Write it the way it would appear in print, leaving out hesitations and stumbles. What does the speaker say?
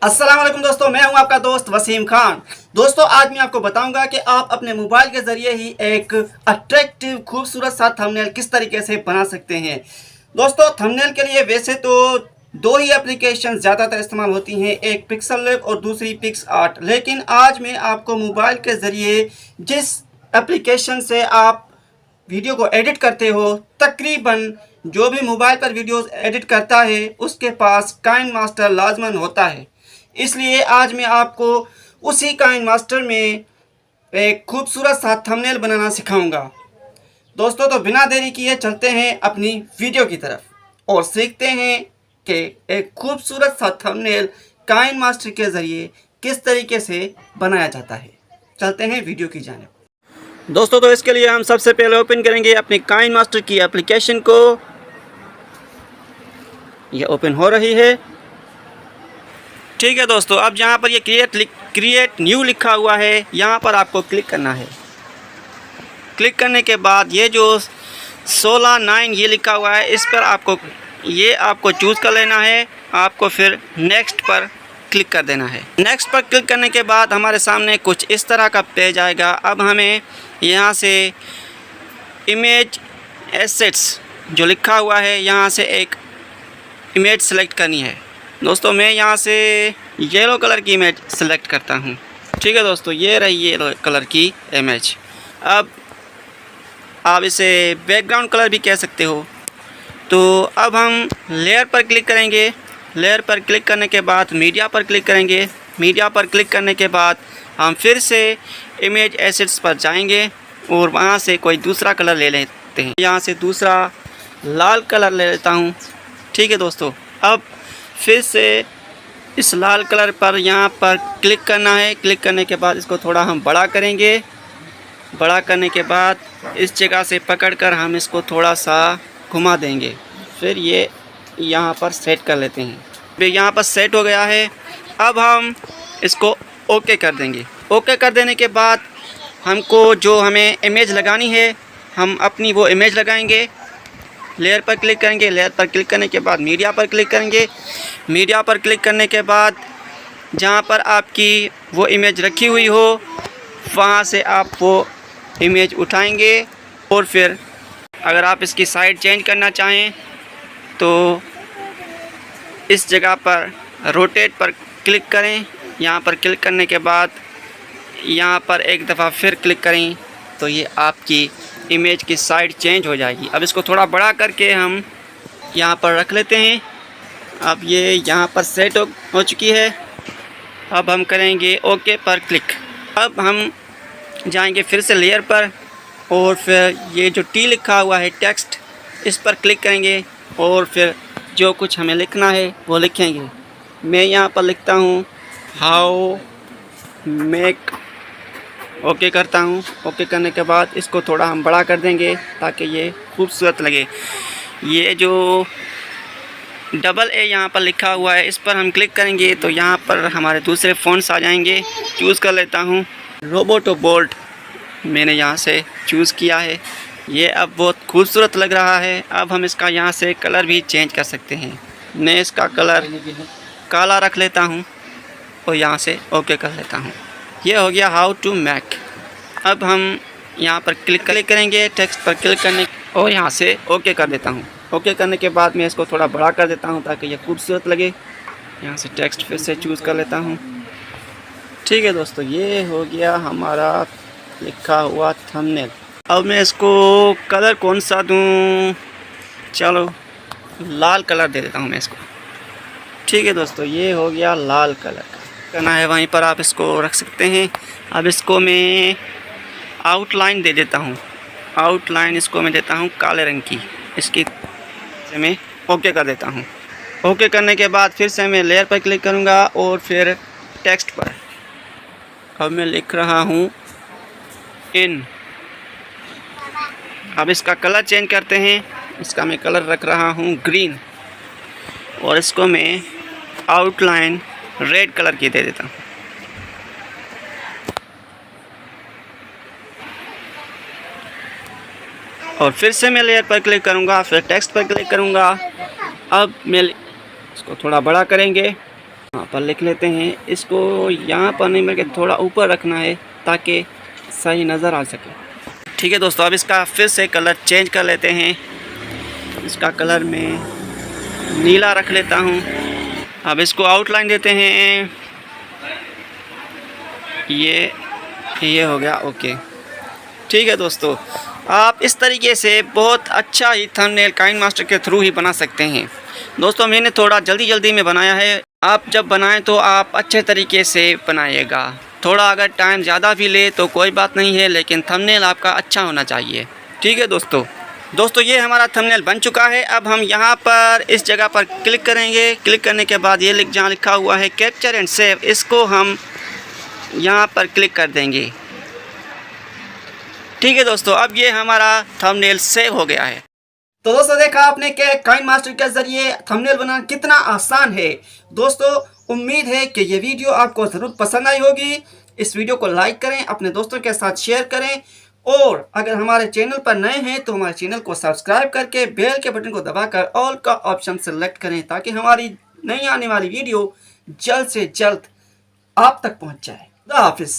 अस्सलाम वालेकुम दोस्तों, मैं हूं आपका दोस्त वसीम खान। दोस्तों, आज मैं आपको बताऊंगा कि आप अपने मोबाइल के ज़रिए ही एक अट्रैक्टिव खूबसूरत सा थंबनेल किस तरीके से बना सकते हैं। दोस्तों, थंबनेल के लिए वैसे तो दो ही एप्लीकेशन ज़्यादातर इस्तेमाल होती हैं, एक पिक्सल लैब और दूसरी पिक्सआर्ट। लेकिन आज मैं आपको मोबाइल के ज़रिए जिस एप्लीकेशन से आप वीडियो को एडिट करते हो, तकरीबन जो भी मोबाइल पर वीडियोस एडिट करता है उसके पास काइनमास्टर लाजमन होता है। इसलिए आज मैं आपको उसी काइनमास्टर में एक खूबसूरत सा थंबनेल बनाना सिखाऊंगा। दोस्तों, तो बिना देरी किए चलते हैं अपनी वीडियो की तरफ और सीखते हैं कि एक खूबसूरत सा थंबनेल काइनमास्टर के ज़रिए किस तरीके से बनाया जाता है। चलते हैं वीडियो की जानिब। दोस्तों, तो इसके लिए हम सबसे पहले ओपन करेंगे अपनी काइनमास्टर की एप्लीकेशन को। ये ओपन हो रही है। ठीक है दोस्तों, अब यहाँ पर ये क्रिएट न्यू लिखा हुआ है, यहाँ पर आपको क्लिक करना है। क्लिक करने के बाद ये जो 16:9 ये लिखा हुआ है, इस पर आपको चूज़ कर लेना है। आपको फिर नेक्स्ट पर क्लिक कर देना है। नेक्स्ट पर क्लिक करने के बाद हमारे सामने कुछ इस तरह का पेज आएगा। अब हमें यहाँ से इमेज एसेट्स जो लिखा हुआ है, यहाँ से एक इमेज सेलेक्ट करनी है। दोस्तों, मैं यहाँ से येलो कलर की इमेज सेलेक्ट करता हूँ। ठीक है दोस्तों, ये रही येलो कलर की इमेज। अब आप इसे बैकग्राउंड कलर भी कह सकते हो। तो अब हम लेयर पर क्लिक करेंगे। लेयर पर क्लिक करने के बाद मीडिया पर क्लिक करेंगे। मीडिया पर क्लिक करने के बाद हम फिर से इमेज एसेट्स पर जाएंगे और वहाँ से कोई दूसरा कलर ले लेते हैं। यहाँ से दूसरा लाल कलर ले लेता हूँ। ठीक है दोस्तों, अब फिर से इस लाल कलर पर यहाँ पर क्लिक करना है। क्लिक करने के बाद इसको थोड़ा हम बड़ा करेंगे। बड़ा करने के बाद इस जगह से पकड़कर हम इसको थोड़ा सा घुमा देंगे। फिर ये यहाँ पर सेट कर लेते हैं। फिर यहाँ पर सेट हो गया है। अब हम इसको ओके कर देंगे। ओके कर देने के बाद हमें इमेज लगानी है, हम अपनी वो इमेज लगाएंगे। लेयर पर क्लिक करेंगे। लेयर पर क्लिक करने के बाद मीडिया पर क्लिक करेंगे। मीडिया पर क्लिक करने के बाद जहाँ पर आपकी वो इमेज रखी हुई हो, वहाँ से आप वो इमेज उठाएंगे और फिर अगर आप इसकी साइड चेंज करना चाहें तो इस जगह पर रोटेट पर क्लिक करें। यहाँ पर क्लिक करने के बाद यहाँ पर एक दफ़ा फिर क्लिक करें तो ये आपकी इमेज की साइड चेंज हो जाएगी। अब इसको थोड़ा बड़ा करके हम यहाँ पर रख लेते हैं। अब ये यहाँ पर सेट हो चुकी है। अब हम करेंगे ओके पर क्लिक। अब हम जाएंगे फिर से लेयर पर और फिर ये जो टी लिखा हुआ है टेक्स्ट, इस पर क्लिक करेंगे और फिर जो कुछ हमें लिखना है वो लिखेंगे। मैं यहाँ पर लिखता हूँ हाउ मेक। ओके करता हूँ। ओके करने के बाद इसको थोड़ा हम बड़ा कर देंगे ताकि ये खूबसूरत लगे। ये जो डबल ए यहाँ पर लिखा हुआ है, इस पर हम क्लिक करेंगे तो यहाँ पर हमारे दूसरे फ़ॉन्ट्स आ जाएंगे। चूज़ कर लेता हूँ रोबोटो बोल्ट, मैंने यहाँ से चूज़ किया है। ये अब बहुत खूबसूरत लग रहा है। अब हम इसका यहाँ से कलर भी चेंज कर सकते हैं। मैं इसका कलर काला रख लेता हूँ और यहाँ से ओके कर लेता हूँ। ये हो गया हाउ टू मैक। अब हम यहाँ पर क्लिक करेंगे, टेक्स्ट पर क्लिक करने और यहाँ से ओके कर देता हूँ। ओके करने के बाद मैं इसको थोड़ा बड़ा कर देता हूँ ताकि ये खूबसूरत लगे। यहाँ से टेक्स्ट फिर से चूज़ कर लेता हूँ। ठीक है दोस्तों, ये हो गया हमारा लिखा हुआ थंबनेल। अब मैं इसको कलर कौन सा दूँ? चलो लाल कलर दे देता हूँ मैं इसको। ठीक है दोस्तों, ये हो गया लाल कलर करना है, वहीं पर आप इसको रख सकते हैं। अब इसको मैं आउटलाइन दे देता हूँ। आउटलाइन इसको मैं देता हूँ काले रंग की। इसकी से मैं ओके कर देता हूँ। ओके करने के बाद फिर से मैं लेयर पर क्लिक करूँगा और फिर टेक्स्ट पर अब मैं लिख रहा हूँ इन। अब इसका कलर चेंज करते हैं। इसका मैं कलर रख रहा हूँ ग्रीन और इसको मैं आउटलाइन रेड कलर की दे देता हूँ। और फिर से मैं लेयर पर क्लिक करूँगा, फिर टेक्स्ट पर क्लिक करूँगा। अब मैं इसको थोड़ा बड़ा करेंगे यहाँ पर लिख लेते हैं। इसको यहाँ पर नहीं बल्कि थोड़ा ऊपर रखना है ताकि सही नज़र आ सके। ठीक है दोस्तों, अब इसका फिर से कलर चेंज कर लेते हैं। इसका कलर मैं नीला रख लेता हूँ। अब इसको आउटलाइन देते हैं। ये हो गया ओके। ठीक है दोस्तों, आप इस तरीके से बहुत अच्छा ही थंबनेल काइनमास्टर के थ्रू ही बना सकते हैं। दोस्तों मैंने थोड़ा जल्दी में बनाया है। आप जब बनाएं तो आप अच्छे तरीके से बनाइएगा। थोड़ा अगर टाइम ज़्यादा भी ले तो कोई बात नहीं है, लेकिन थंबनेल आपका अच्छा होना चाहिए। ठीक है दोस्तों ये हमारा थंबनेल बन चुका है। अब हम यहाँ पर इस जगह पर क्लिक करेंगे। क्लिक करने के बाद ये जहाँ लिखा हुआ है कैप्चर एंड सेव, इसको हम यहाँ पर क्लिक कर देंगे। ठीक है दोस्तों, अब ये हमारा थंबनेल सेव हो गया है। तो दोस्तों देखा आपने कि काइनमास्टर के ज़रिए थंबनेल बनाना कितना आसान है। दोस्तों उम्मीद है कि ये वीडियो आपको ज़रूर पसंद आई होगी। इस वीडियो को लाइक करें, अपने दोस्तों के साथ शेयर करें, और अगर हमारे चैनल पर नए हैं तो हमारे चैनल को सब्सक्राइब करके बेल के बटन को दबाकर ऑल का ऑप्शन सेलेक्ट करें ताकि हमारी नई आने वाली वीडियो जल्द से जल्द आप तक पहुँच जाए। खुदा हाफिज़।